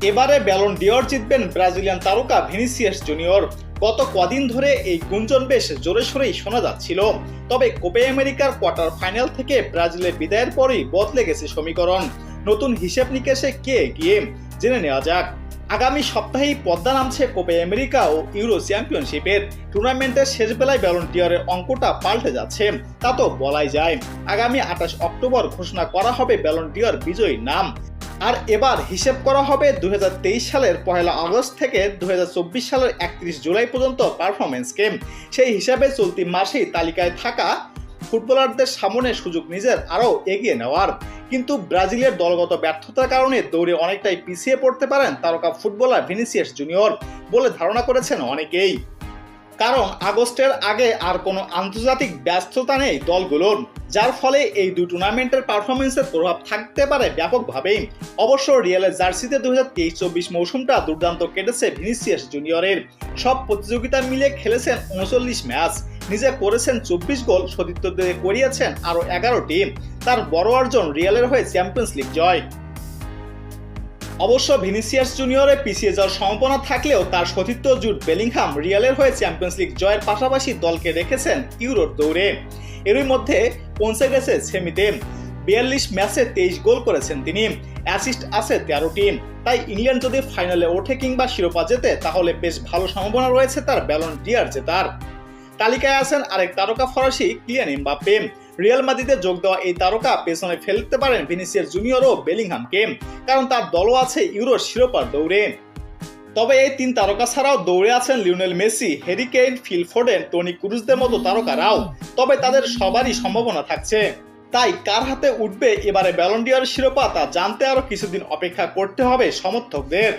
এবারে Ballon d'Or জিতবেন Brazilian তারকা ভিনিসিয়াস জুনিয়র। গত কদিন ধরে এই গুঞ্জন বেশ জোরে সোরেই শোনা যাচ্ছিল। তবে কোপা আমেরিকার কোয়ার্টার ফাইনাল থেকে ব্রাজিলের বিদায়ের পরই বদলে গেছে সমীকরণ। নতুন হিসেব নিকেশে কে এগিয়ে জেনে নেওয়া যাক। আগামী সপ্তাহেই পদ্মা নামছে কোপা আমেরিকা ও ইউরো চ্যাম্পিয়নশিপের টুর্নামেন্টের শেষ বেলায় ব্যালন ডিওরের অঙ্কটা পাল্টে যাচ্ছে, তা তো বলাই যায়। আগামী 28 অক্টোবর ঘোষণা করা হবে ব্যালন ডিওর বিজয়ীর নাম। আর এবার হিসেব করা হবে 2023 সালের 1 আগস্ট থেকে 2024 সালের 31 জুলাই পর্যন্ত পারফরমেন্সকে। সেই হিসাবে চলতি মাসেই তালিকায় থাকা ফুটবলারদের সামনে সুযোগ নিজের আরও এগিয়ে নেওয়ার। কিন্তু ব্রাজিলের দলগত ব্যর্থতার কারণে দৌড়ে অনেকটাই পিছিয়ে পড়তে পারেন তারকা ফুটবলার ভিনিসিয়াস জুনিয়র বলে ধারণা করেছেন অনেকেই। কারণ আগস্টের আগে আর কোনো আন্তর্জাতিক ব্যস্ততা নেই দলগুলোর, যার ফলে এই দুই টুর্নামেন্টের পারফরমেন্সের প্রভাব থাকতে পারে ব্যাপকভাবেই। অবশ্য রিয়ালের জার্সিতে 2023-24 মৌসুমটা দুর্দান্ত কেটেছে ভিনিসিয়াস জুনিয়রের। সব প্রতিযোগিতা মিলে খেলেছেন 39 ম্যাচ, নিজে করেছেন 24 গোল, সতীর্থদের করিয়েছেন আরও 11টি। তার বড় অর্জন রিয়ালের হয়ে চ্যাম্পিয়ন্স লিগ জয়। অবশ্য ভিনিসিয়াস জুনিয়রের পিছিয়ে যাওয়ার সম্ভাবনা থাকলেও তার সতীর্থ জুড বেলিংহাম রিয়ালের হয়ে চ্যাম্পিয়ন্স লিগ জয়ের পাশাপাশি দলকে রেখেছেন ইউরোর দৌড়ে। এরই মধ্যে পৌঁছে গেছে সেমিতে। 42 ম্যাচে 23 গোল করেছেন তিনি, অ্যাসিস্ট আছে 13টি। তাই ইংল্যান্ড যদি ফাইনালে ওঠে কিংবা শিরোপা জেতে তাহলে বেশ ভালো সম্ভাবনা রয়েছে তার ব্যালন ডিওর জেতার। তালিকায় আছেন আরেক তারকা ফরাসি কিলিয়ান এমবাপ্পে। রিয়াল মাদ্রিদে যোগ দেওয়া এই তারকা পেছনে ফেলতে পারেন ভিনিসিয়াস জুনিয়র ও বেলিংহামকে, কারণ তার দলও আছে ইউরোর শিরোপার দৌড়ে। তবে এই তিন তারকা ছাড়াও দৌড়ে আছেন Lionel Messi, Harry Kane, Phil Foden, Toni ক্রুজদের মতো তারকারাও। তবে তাদের সবারই সম্ভাবনা থাকছে। তাই কার হাতে উঠবে এবারে ব্যালন ডিওর শিরোপা তা জানতে আরো কিছুদিন অপেক্ষা করতে হবে সমর্থকদের।